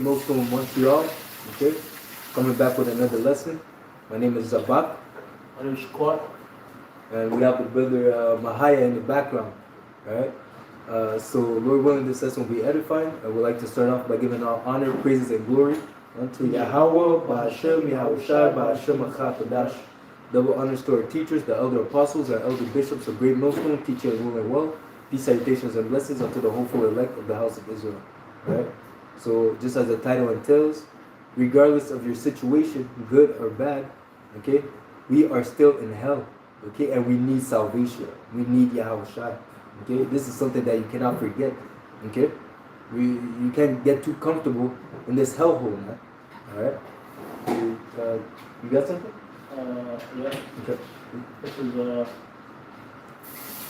Most of Montreal, okay? Coming back with another lesson. My name is Zabak, My name is Shaquat. and we have the brother Mahaya in the background, alright? So, Lord willing, this lesson will be edifying. I would like to start off by giving all honor, praises, and glory unto Yahweh, Ba'ashem, Yahushai, Ba'ashem, Achapadash. Double honors to our teachers, the elder apostles, our elder bishops of Great Millstone, teaching and ruling well. Peace, salutations, and blessings unto the hopeful elect of the house of Israel, alright? So just as the title entails, regardless of your situation, good or bad, okay, we are still in hell, okay, and we need salvation. We need Yahushua, okay. This is something that you cannot forget, okay. You can't get too comfortable in this hellhole, man. All right. You got something? Yeah. Okay. This is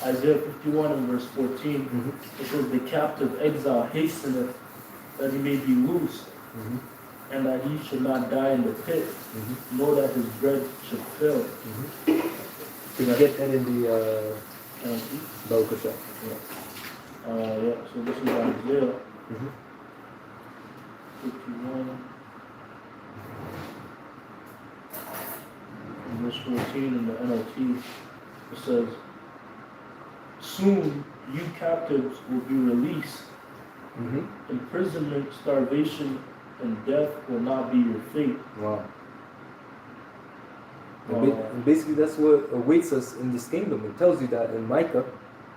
Isaiah 51 and verse 14. Mm-hmm. It says, "The captive exile hasteneth that he may be loosed, Mm-hmm. and that he should not die in the pit, Mm-hmm. nor that his bread should fail." Mm-hmm. Can you get that in the Baruch? Yeah. So this is Isaiah Mm-hmm. 51 and verse 14 in the NLT. It says, "Soon you captives will be released. Mm-hmm. Imprisonment, starvation, and death will not be your fate." Wow. And basically, that's what awaits us in this kingdom. It tells you that in Micah.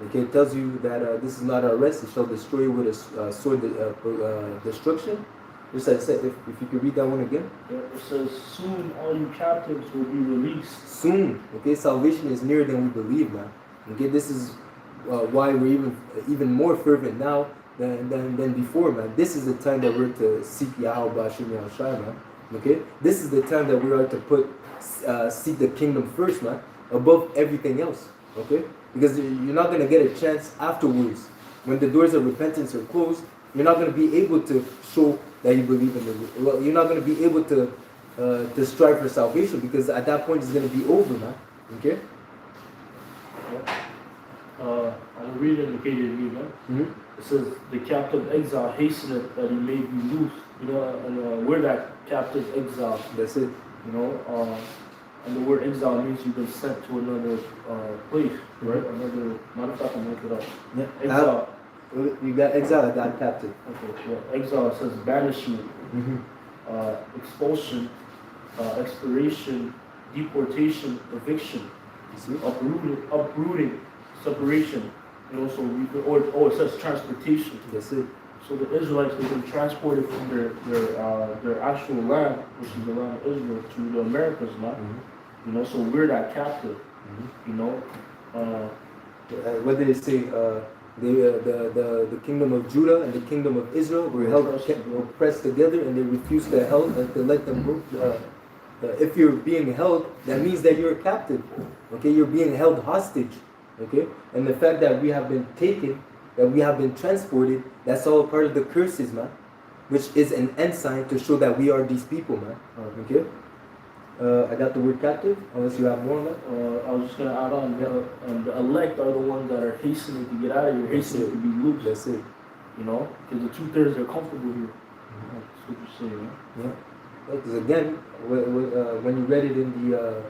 Okay, it tells you that this is not our rest. It shall destroy you with a sword destruction. Just like I said, if you could read that one again. Yeah, it says, "Soon all you captives will be released." Soon. Okay, salvation is nearer than we believe, man. Okay, this is why we're even more fervent now than before, man. This is the time that we're to seek Yahweh Ba'ashem Yahushai, man. Okay, this is the time that we are to seek the kingdom first, man, above everything else. Okay, because you're not gonna get a chance afterwards when the doors of repentance are closed. You're not gonna be able to show that you believe in the. Well, you're not gonna be able to strive for salvation because at that point it's gonna be over, man. Okay. I'll read it in the KJV, man. Mm-hmm. It says, "The captive exile hasteneth that he may be loose." You know, and we're that captive exile. That's it. You know, and the word exile means you've been sent to another place, right? Another. Matter of fact, I'm looking it up. Yeah. Exile. You got exile, I got captive. Okay. Yeah. Exile says banishment, Mm-hmm. expulsion, expiration, deportation, eviction, You see? uprooting, separation. You know, so we could, or it says transportation. That's it. So the Israelites, they've been transported from their actual land, which is the land of Israel, to the Americas now. Mm-hmm. You know, so we're that captive. Mm-hmm. You know, What did it say? The kingdom of Judah and the kingdom of Israel were pressed together, and they refused to let them go. If you're being held, that means that you're a captive. Okay, you're being held hostage. Okay, and the fact that we have been taken, that we have been transported, that's all part of the curses, man. Which is an ensign to show that we are these people, man. Okay. I got the word captive. Unless you have more on that. I was just gonna add on, the elect are the ones that are hastening to get out of here, hastening to be loose. That's it. You know, because the 2/3 are comfortable here. That's what you're saying, man. Yeah. Because again, when you read it in the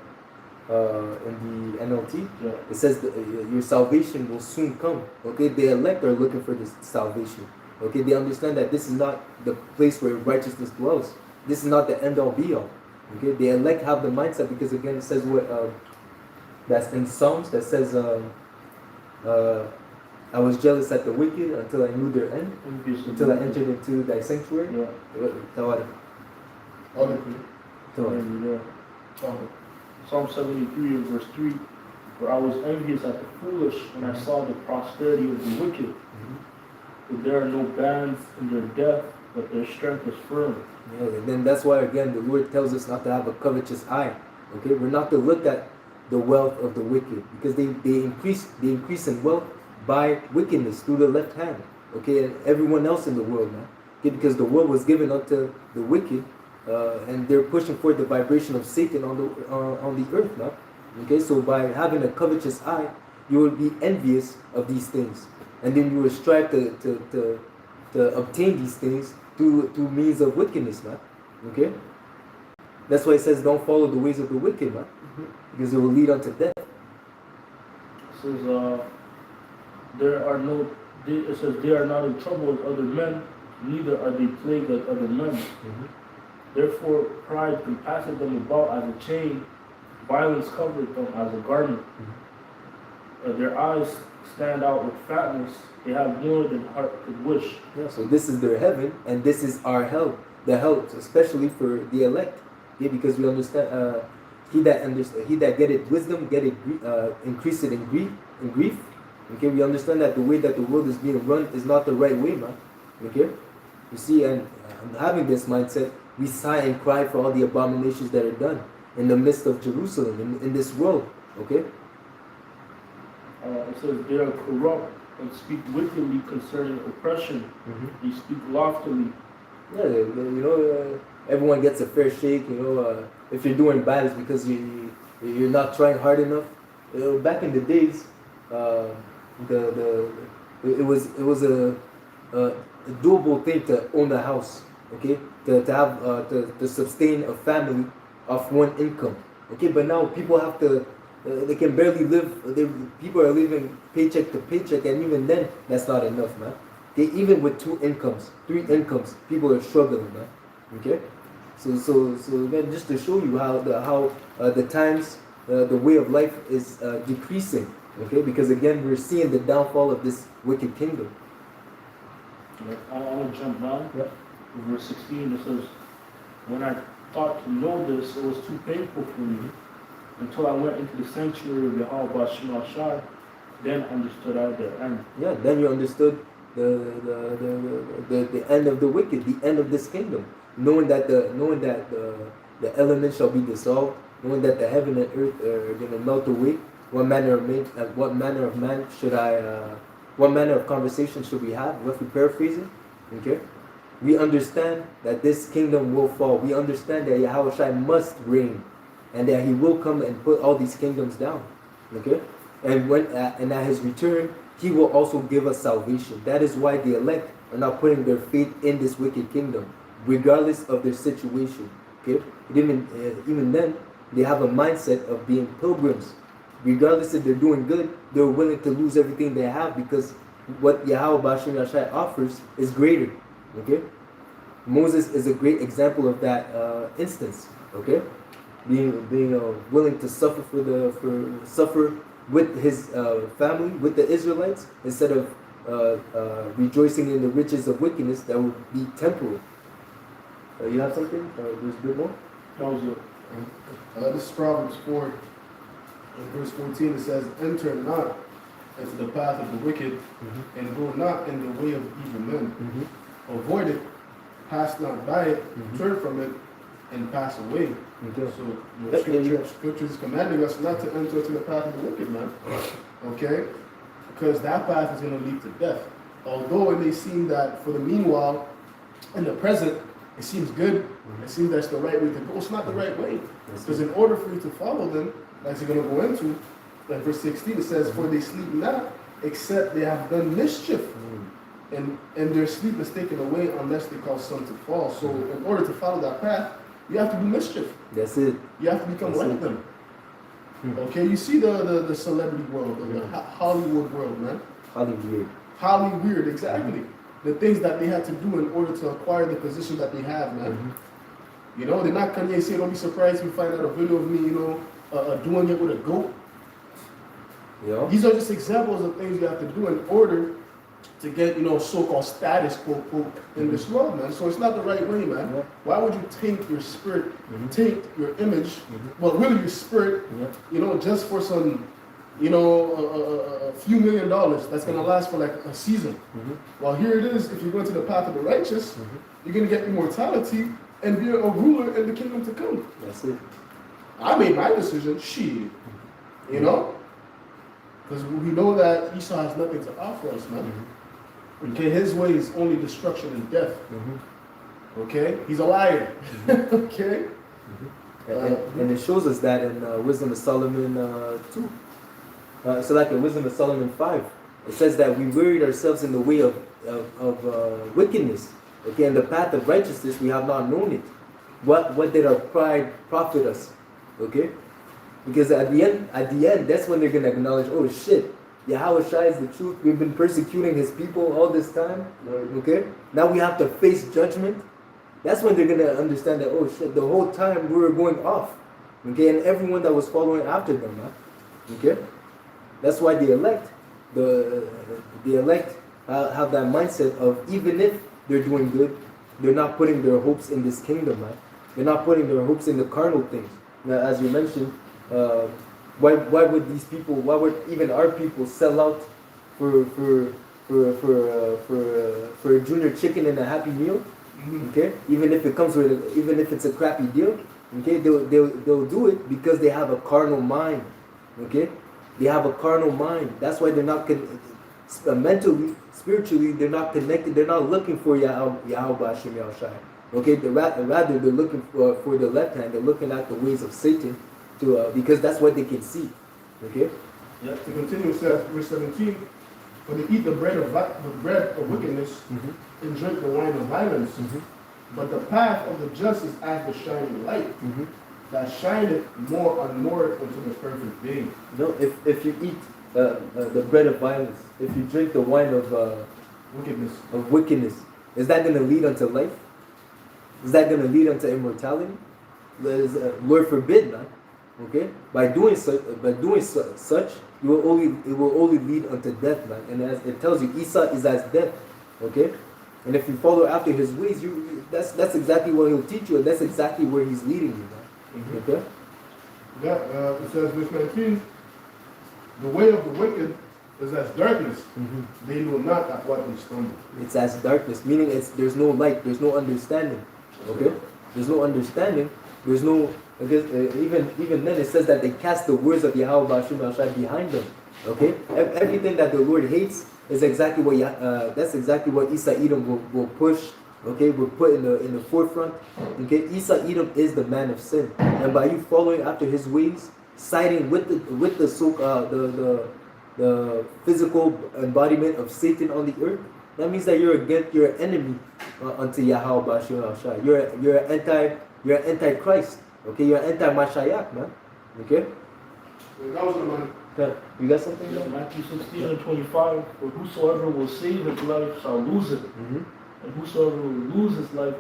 NLT, Yeah. it says that, your salvation will soon come. Okay, the elect are looking for this salvation. Okay, they understand that this is not the place where righteousness dwells. This is not the end all be all. Okay, the elect have the mindset because again it says what that's in Psalms that says I was jealous at the wicked until I knew their end, until I entered into thy sanctuary. Yeah. Tawad. Yeah. Psalm 73 and verse 3, "For I was envious at the foolish when I saw the prosperity of the wicked. For there are no bands in their death, but their strength is firm." Yeah, and then that's why again the Lord tells us not to have a covetous eye. Okay, we're not to look at the wealth of the wicked because they increase in wealth by wickedness through the left hand. Okay, and everyone else in the world, man. Okay, because the world was given unto the wicked, and they're pushing forward the vibration of Satan on the earth, man. Okay, so by having a covetous eye, you will be envious of these things, and then you will strive to obtain these things through means of wickedness, man. Okay? That's why it says don't follow the ways of the wicked, man. Because it will lead unto death. It says, it says they are not in trouble as other men, neither are they plagued as other men. Therefore, pride compasses them about as a chain, violence covered them as a garment. Their eyes stand out with fatness, they have more than heart could wish. Yeah, so this is their heaven, and this is our hell. The hell, especially for the elect. Yeah, because we understand, he that getteth wisdom, getteth increase it in grief. Okay, we understand that the way that the world is being run is not the right way, man. Okay, you see, and having this mindset, we sigh and cry for all the abominations that are done in the midst of Jerusalem, in this world. Okay. It says they are corrupt and speak wickedly concerning oppression. They speak loftily. Yeah, you know, everyone gets a fair shake. You know, if you're doing bad, it's because you're not trying hard enough. Back in the days, it was a doable thing to own a house. Okay, to sustain a family off one income. Okay, but now people have to. They can barely live. People are living paycheck to paycheck, and even then, that's not enough, man. Okay, even with 2 incomes, 3 incomes, people are struggling, man. Okay, so then just to show you how the times, the way of life is decreasing. Okay, because again, we're seeing the downfall of this wicked kingdom. I want to jump down. Yeah. Verse 16, it says, when I thought to know this, it was too painful for me. Until I went into the sanctuary of Yahweh Shema Shai, then understood I the end. Yeah, then you understood the end of the wicked, the end of this kingdom. Knowing that the elements shall be dissolved, knowing that the heaven and earth are going to melt away. What manner of conversation should we have? Roughly paraphrasing. Okay? We understand that this kingdom will fall. We understand that Yahweh Shai must reign, and that he will come and put all these kingdoms down. Okay? And at his return, he will also give us salvation. That is why the elect are not putting their faith in this wicked kingdom, regardless of their situation. Okay? Even then, they have a mindset of being pilgrims. Regardless if they're doing good, they're willing to lose everything they have, because what Yahweh Bashim Yashai offers is greater. Okay? Moses is a great example of that instance. Okay? Being willing to suffer with his family, with the Israelites, instead of rejoicing in the riches of wickedness that would be temporal. You have something? There's a bit more? That was it. This is Proverbs 4, in verse 14. It says, enter not into the path of the wicked, and go not in the way of evil men. Avoid it, pass not by it, turn from it, and pass away. Okay. So the scripture is commanding us not to enter into the path of the wicked man. Okay? Because that path is going to lead to death. Although it may seem that for the meanwhile, in the present, it seems good, it seems that's the right way to go. It's not the right way. Because in order for you to follow them, as you're going to go into, like verse 16, it says, for they sleep not, except they have done mischief. And their sleep is taken away unless they cause some to fall. So in order to follow that path, you have to do mischief. That's it. You have to become like them. Okay, you see the celebrity world, the Hollywood world, man. Hollywood, exactly. The things that they had to do in order to acquire the position that they have, man. You know, they're not Kanye say, don't be surprised if you find out a video of me, doing it with a goat. Yeah. These are just examples of things you have to do in order to get, so-called status, quote, quote, in this world, man. So it's not the right way, man. Yeah. Why would you taint your spirit, taint your image, well, really your spirit, just for some, a few $1 million that's going to last for like a season. Well, here it is. If you go into the path of the righteous, you're going to get immortality and be a ruler in the kingdom to come. That's it. I made my decision, because we know that Esau has nothing to offer us, man. Okay, his way is only destruction and death. Okay, he's a liar. Okay. And it shows us that in Wisdom of Solomon 2. So like in Wisdom of Solomon 5, it says that we wearied ourselves in the way of wickedness, Okay, and the path of righteousness we have not known it. What did our pride profit us? Okay, because at the end, that's when they're gonna acknowledge, oh shit, Yahweh Shai is the truth. We've been persecuting His people all this time. Okay, now we have to face judgment. That's when they're gonna understand that, oh shit, the whole time we were going off. Okay, and everyone that was following after them, huh? Okay, that's why the elect, the elect have that mindset of, even if they're doing good, they're not putting their hopes in this kingdom, right? They're not putting their hopes in the carnal things. Now, as you mentioned, why would these people, why would even our people sell out for a junior chicken and a Happy Meal? Okay, even if it comes with, even if it's a crappy deal, okay, they'll do it because they have a carnal mind. Okay, they have a carnal mind. That's why they're not mentally, spiritually, they're not connected. They're not looking for Yahweh Hashem Yahushai. Okay, rather they're looking for the left hand. They're looking at the ways of Satan, because that's what they can see. Okay. Yeah. To continue, it says verse 17. For they eat the bread of wickedness and drink the wine of violence. But the path of the just is as the shining light that shineth more and more unto the perfect day. No, if you eat the bread of violence, if you drink the wine of wickedness, is that going to lead unto life? Is that going to lead unto immortality? Lord forbid, man. Okay, by doing such, it will only lead unto death, man. And as it tells you, Esau is as death. Okay, and if you follow after his ways, that's exactly what he'll teach you, and that's exactly where he's leading you, man. Okay. Yeah, it says verse 19. The way of the wicked is as darkness. They know not at what they stumble. It's as darkness, meaning there's no light, there's no understanding. Okay, there's no understanding. There's no, because even then it says that they cast the words of Yahweh Bashim Ashai behind them. Okay, everything that the Lord hates is exactly what that's exactly what Esau Edom will push. Okay, will put in the forefront. Okay, Esau Edom is the man of sin, and by you following after his ways, siding with the physical embodiment of Satan on the earth, that means that you're an enemy unto Yahweh Bashim Ashai. You're an anti-Christ. Okay, you're an anti-Mashiach, man. Okay? That was the man. You got something? Yeah, Matthew 16 and 25. For whosoever will save his life shall lose it. And whosoever will lose his life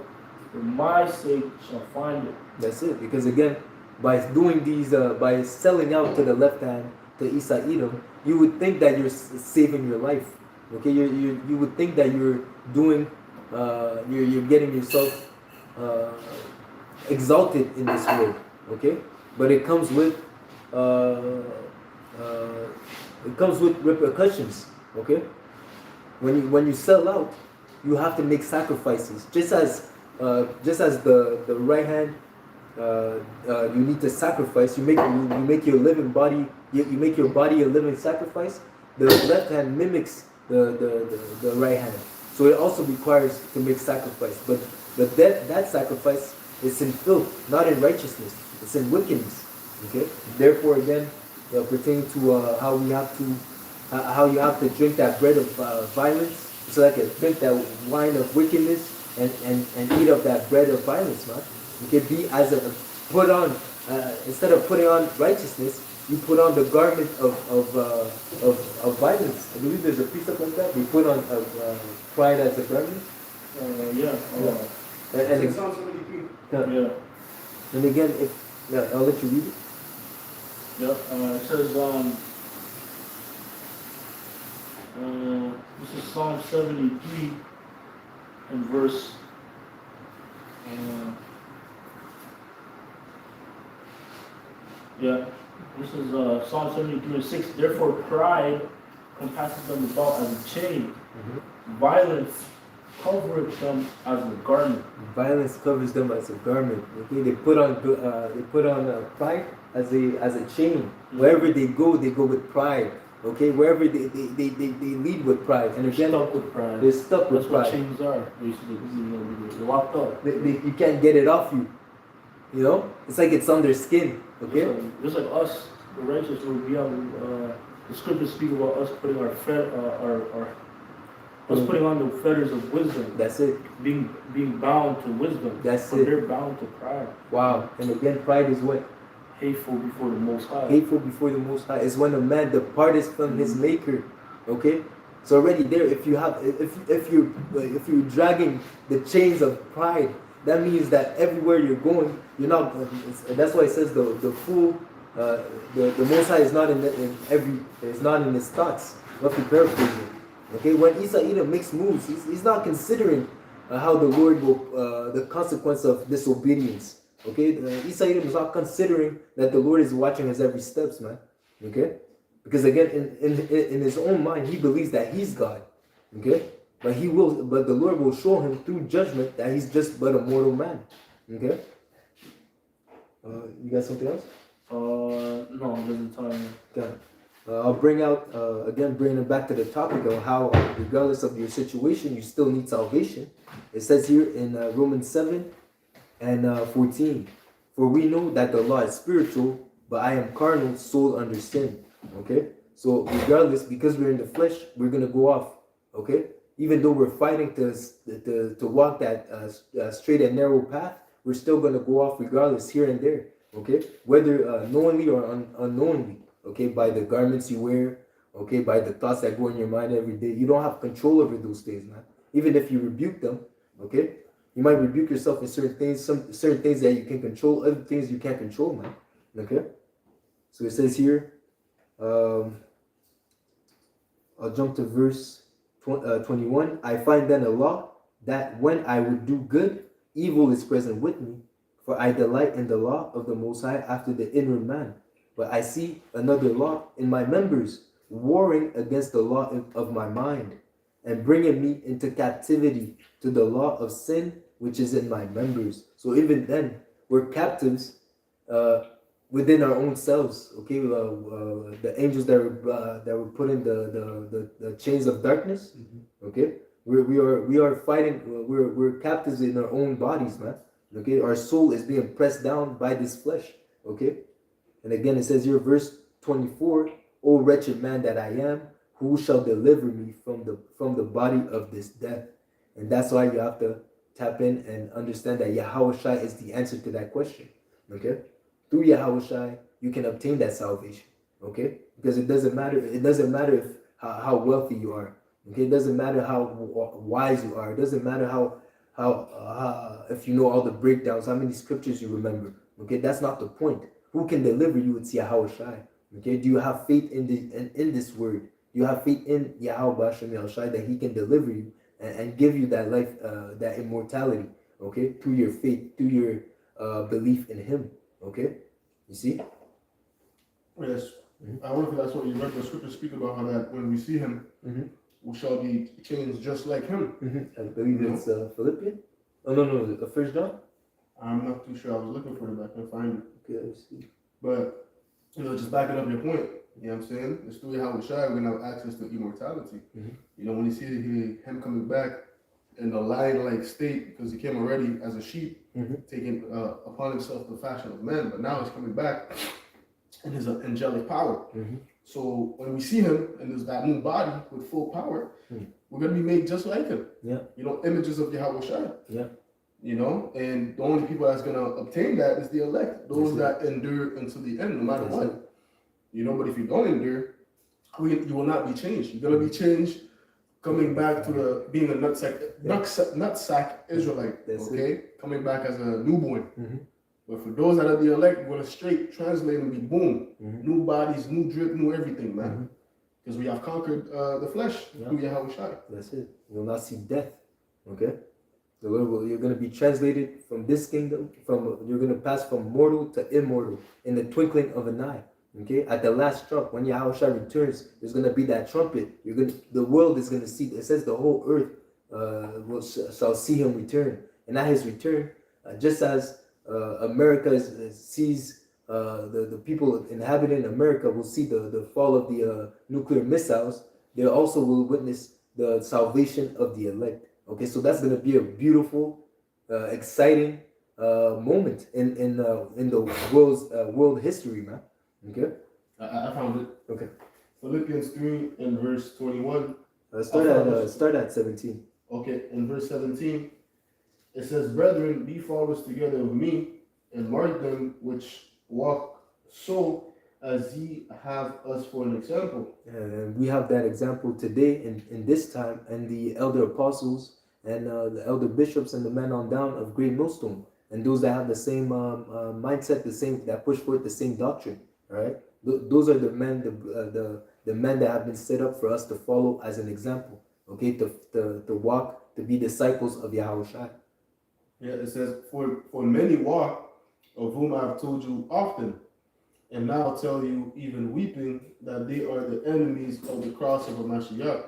for my sake shall find it. That's it. Because again, by doing these, by selling out to the left hand, to Esau Edom, you would think that you're saving your life. Okay, you would think that you're doing, you're getting yourself exalted in this world, okay? But it comes with repercussions, okay? When you sell out, you have to make sacrifices. Just as the right hand, you need to sacrifice. You make your living body. You make your body a living sacrifice. The left hand mimics the right hand, so it also requires to make sacrifice. But that sacrifice is in filth, not in righteousness. It's in wickedness. Okay. Therefore, again, pertaining to how you have to drink that bread of violence, so that you drink that wine of wickedness and eat of that bread of violence, man. You can be as put on instead of putting on righteousness, you put on the garment of violence. I believe there's a precept like that. We put on pride as a garment. And Psalm 73. Yeah. And again, I'll let you read it. Yeah. It says this is Psalm 73 and verse. This is Psalm 73 and 6. Therefore, pride compasses them about as a chain. Violence covereth them as a garment. Violence covers them as a garment. Okay, they put on pride as a chain. Wherever they go with pride. Okay, wherever they lead with pride. And again, Stuck with pride. they're stuck with That's what pride. chains are, basically. They're locked up. You can't get it off you. You know, it's like it's on their skin. Okay. Just like us, the righteous, we have the scriptures speak about us putting our Us putting on the fetters of wisdom, That's it. being bound to wisdom. That's but it. They're bound to pride. Wow. And again, pride is what? Hateful before the Most High. Hateful before the Most High is when a man departs from his Maker. Okay, so already there, if you're dragging the chains of pride, that means that everywhere you're going, you're not. That's why it says the fool, the Most High is not it's not in his thoughts. What we paraphrase it. Okay, when Esau Edom makes moves, he's not considering how the Lord will the consequence of disobedience. Okay, Esau Edom is not considering that the Lord is watching his every steps, man. Okay, because again, in his own mind, he believes that he's God. Okay, but the Lord will show him through judgment that he's just but a mortal man. Okay, you got something else? No, it doesn't tell me. Got it. I'll bring it back to the topic of how, regardless of your situation, you still need salvation. It says here in Romans 7 and 14, for we know that the law is spiritual, but I am carnal, sold under sin. Okay, so regardless, because we're in the flesh, we're gonna go off. Okay, even though we're fighting to walk that straight and narrow path, we're still gonna go off regardless here and there. Okay, whether knowingly or unknowingly. Okay, by the garments you wear. Okay, by the thoughts that go in your mind every day. You don't have control over those things, man. Even if you rebuke them, okay, you might rebuke yourself in certain things, certain things that you can control, other things you can't control, man. Okay, so it says here, I'll jump to verse 21. I find then a law that when I would do good, evil is present with me, for I delight in the law of the Most High after the inward man. But I see another law in my members, warring against the law of my mind, and bringing me into captivity to the law of sin which is in my members. So even then, we're captives within our own selves. Okay, the angels that were put in the chains of darkness. Okay, we are fighting. We're captives in our own bodies, man. Okay, our soul is being pressed down by this flesh. Okay. And again, it says here, verse 24, O wretched man that I am, who shall deliver me from the body of this death? And that's why you have to tap in and understand that Yahawashi is the answer to that question. Okay? Through Yahawashi, you can obtain that salvation. Okay? Because it doesn't matter if how wealthy you are. Okay? It doesn't matter how wise you are. It doesn't matter how if you know all the breakdowns, how many scriptures you remember. Okay? That's not the point. Who can deliver you? It's Yahawashi. Okay, do you have faith in this word? Do you have faith in Yahweh Shai that He can deliver you and give you that life, that immortality? Okay, through your faith, through your belief in Him. Okay, you see? Yes, I wonder if that's what you read the scripture speak about, how that when we see Him, we shall be changed just like Him. I believe it's Philippians. Oh no, the First John. I'm not too sure. I was looking for it, but I couldn't find it. Okay, let's see. But, just backing up your point, you know what I'm saying? It's through Yahawashi we're going to have access to immortality. You know, when you see him coming back in the lion-like state, because he came already as a sheep, taking upon himself the fashion of men, but now he's coming back in his angelic power. So when we see him in that new body with full power, we're going to be made just like him. Yeah. You know, images of Yahawashi. Yeah. You know, and the only people that's going to obtain that is the elect, those that endure until the end, no matter what. You know, but if you don't endure, you will not be changed. You're going to be changed coming back to being a nutsack Israelite, okay? Coming back as a newborn. But for those that are the elect, we're going to straight translate and be boom. New bodies, new drip, new everything, man. Because we have conquered the flesh through Yahawashi. That's it. You will not see death, okay? You're going to be translated from this kingdom, you're going to pass from mortal to immortal in the twinkling of an eye. Okay, at the last trump, when Yahawashi returns, there's going to be that trumpet. The world is going to see. It says the whole earth shall see him return, and at his return, just as America sees the people inhabiting America will see the fall of the nuclear missiles, they also will witness the salvation of the elect. Okay, so that's going to be a beautiful, exciting moment in the world history, man. Okay, I found it. Okay. Philippians 3 and verse 21. Start at 17. Okay, in verse 17, it says, Brethren, be followers together of me, and mark them which walk so as ye have us for an example. And we have that example today in this time, and the elder apostles and the elder bishops and the men on down of Great Millstone, and those that have the same mindset, that push forth the same doctrine. All right, those are the men, the men that have been set up for us to follow as an example. Okay, to walk, to be disciples of Yahushua. Yeah, it says, For many walk, of whom I have told you often, and now tell you, even weeping, that they are the enemies of the cross of Mashiach,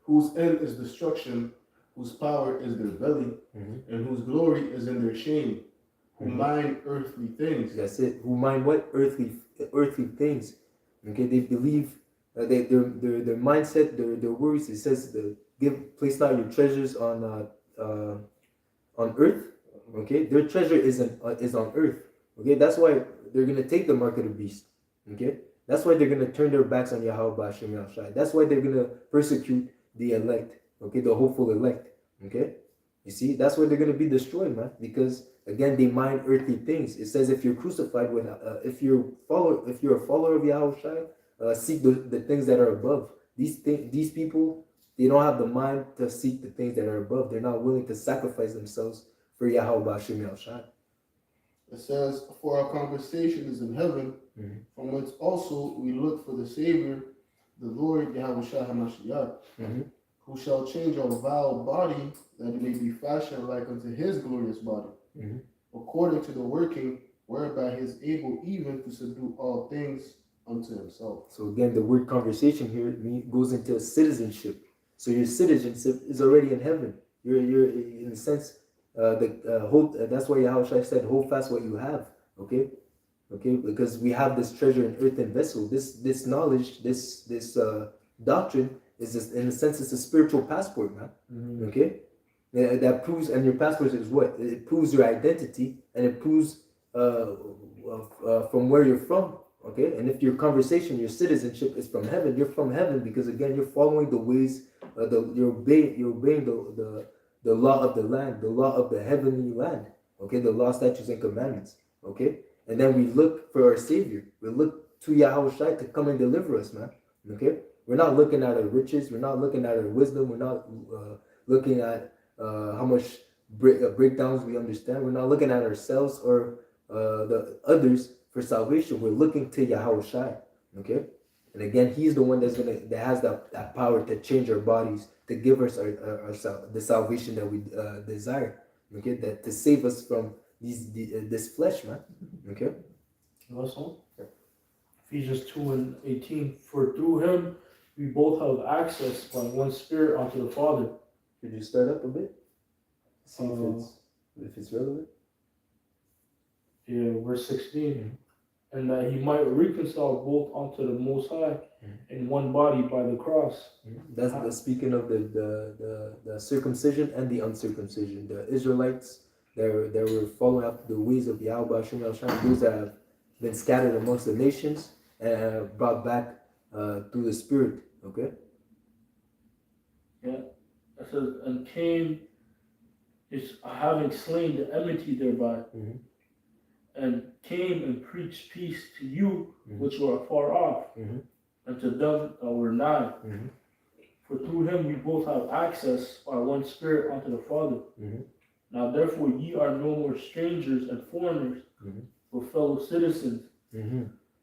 whose end is destruction, whose power is their belly, and whose glory is in their shame, who mind earthly things. That's it. Who mind what? Earthly things. Okay, they believe their mindset, their worries. It says, place not your treasures on earth. Okay, their treasure is on earth. Okay, that's why they're gonna take the mark of the beast. Okay, that's why they're gonna turn their backs on Yahweh Hashem Yahushua. That's why they're gonna persecute the elect. Okay, the hopeful elect. Okay, you see, that's why they're gonna be destroyed, man. Because again, they mind earthly things. It says, if you're crucified with, if you're a follower of Yahushua, seek the things that are above. These people, they don't have the mind to seek the things that are above. They're not willing to sacrifice themselves for Yahweh Hashem Yahushua. It says, For our conversation is in heaven, from whence also we look for the Savior, the Lord Yahushua HaMashiach, who shall change our vile body, that it may be fashioned like unto his glorious body, according to the working whereby he is able even to subdue all things unto himself. So again, the word conversation here goes into citizenship. So your citizenship is already in heaven. You're in a sense, that's why Yahushua said, hold fast what you have. Okay, because we have this treasure in earthen vessel. This knowledge, this doctrine is just, in a sense, it's a spiritual passport, man. Okay, that proves, and your passport is what? It proves your identity, and it proves from where you're from. Okay, and if your conversation, your citizenship is from heaven, you're from heaven because again, you're following the ways, you're obeying the law of the land, the law of the heavenly land. Okay, the law, statutes, and commandments. Okay, and then we look for our Savior. We look to Yahushua to come and deliver us, man. Okay, we're not looking at our riches. We're not looking at our wisdom. We're not looking at how much breakdowns we understand. We're not looking at ourselves or the others for salvation. We're looking to Yahushua. Okay, and again, He's the one that has that power to change our bodies, to give us the salvation that we desire. Okay, that to save us from this flesh, man. Okay. Also, Ephesians 2:18. For through him we both have access by one Spirit unto the Father. Could you start up a bit? See if it's relevant. Yeah, verse 16. And that he might reconcile both unto the Most High in one body by the cross. That's the speaking of the circumcision and the uncircumcision. The Israelites that were following up the ways of Yahweh Hashem Yahushua, those that have been scattered amongst the nations and brought back through the Spirit. Okay. Yeah. It says, and Cain is having slain the enmity thereby, and came and preached peace to you which were afar off, and to them that were nigh. For through him we both have access by one Spirit unto the Father. Now therefore ye are no more strangers and foreigners, but fellow citizens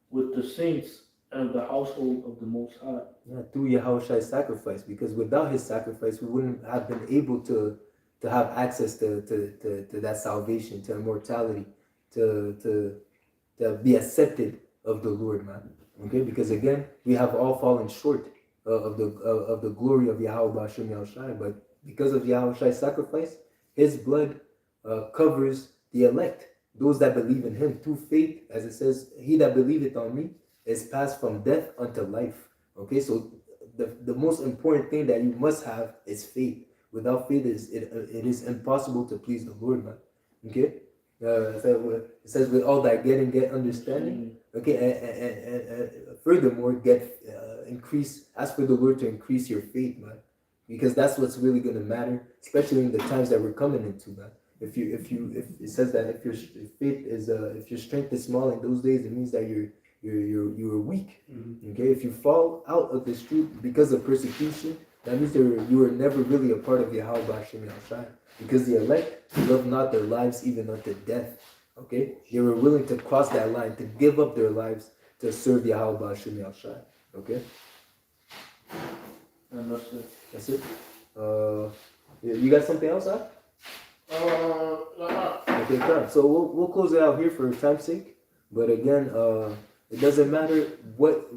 with the saints and of the household of the Most High. Yeah, through Yahushua's sacrifice, because without his sacrifice we wouldn't have been able to have access to that salvation, to immortality, to be accepted of the Lord, man. Okay, because again, we have all fallen short of the glory of Yahweh Hashem Yahushua, but because of Yahushua's sacrifice, his blood covers the elect, those that believe in him through faith. As it says, he that believeth on me is passed from death unto life. Okay, so the most important thing that you must have is faith. Without faith, it is impossible to please the Lord, man. Okay, It says with all that getting, get understanding. Okay, and furthermore, get increase. Ask for the Lord to increase your faith, man, because that's what's really gonna matter, especially in the times that we're coming into, man. If it says that if your faith is if your strength is small in those days, it means that you're weak. Okay, if you fall out of this truth because of persecution, that means you were never really a part of Yahweh Hashem Yahshai. Because the elect love not their lives even unto death. Okay, they were willing to cross that line, to give up their lives to serve Yahweh Hashem Yahshai. Okay, And that's it. that's it. You got something else, huh? Okay, fine. So we'll close it out here for time's sake. But again, it doesn't matter what.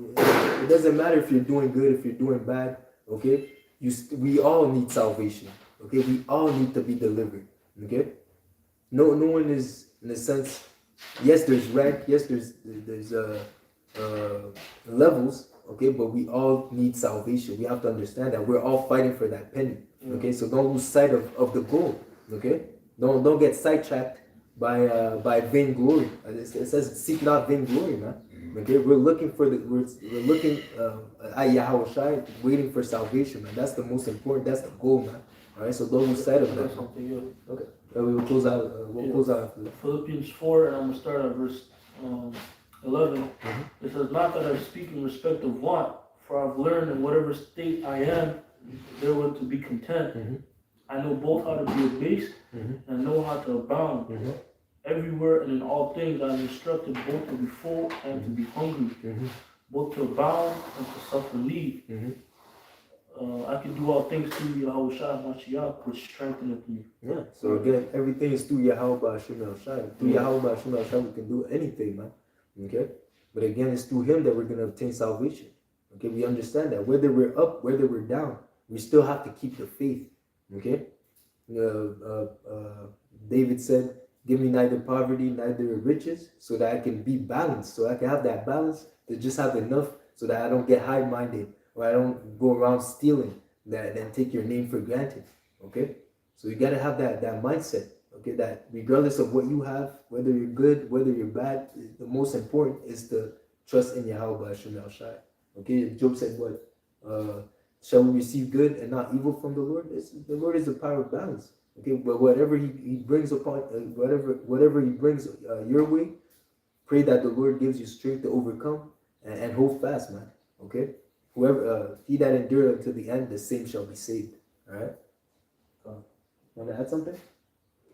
It doesn't matter if you're doing good, if you're doing bad. Okay, we all need salvation. Okay, we all need to be delivered. Okay, no one is in a sense. Yes, there's rank. Yes, there's levels. Okay, but we all need salvation. We have to understand that we're all fighting for that penny. Okay, so don't lose sight of the goal. Okay, don't get sidetracked by vainglory. It says seek not vainglory, man. Okay, we're looking at Yahweh Shai, waiting for salvation, man. That's the most important. That's the goal, man. All right, so don't lose sight of that. That's something, yeah. Okay, we will close out. We'll close out after that. Philippians 4, and I'm going to start at verse 11. It says, not that I speak in respect of want, for I've learned in whatever state I am, therewith to be content. I know both how to be abased, and I know how to abound. Everywhere and in all things I am instructed both to be full and to be hungry, both to abound and to suffer need. I can do all things through Yahweh Shai Mashiach, which strengtheneth me. Yeah. So again, everything is through Yahweh Hashem Shai. Through Yahweh Hashem Shai, we can do anything, man. Okay. But again, it's through Him that we're gonna obtain salvation. Okay. We understand that whether we're up, whether we're down, we still have to keep the faith. Okay. David said, "Give me neither poverty, neither riches, so that I can be balanced, so I can have that balance to just have enough, so that I don't get high-minded, or I don't go around stealing that and take your name for granted." Okay, so you gotta have that mindset. Okay, that regardless of what you have, whether you're good, whether you're bad, the most important is to trust in Yahweh Hashem Shai. Okay, Job said, "What shall we receive good and not evil from the Lord?" The Lord is the power of balance. Okay, but whatever he brings upon, whatever he brings your way, pray that the Lord gives you strength to overcome and hold fast, man. Okay, whoever he that endureth until the end, the same shall be saved. All right. Want to add something?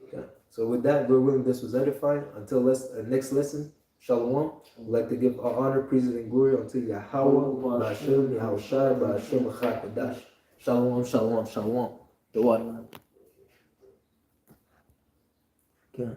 Okay. So with that, Lord willing, this was edifying. Until next lesson, Shalom. I'd like to give all honor, praises, and glory unto Yahweh, Ba'ashem, Yahushai, Ba'ashem, Chakadash. Shalom, shalom, shalom. The water. Okay.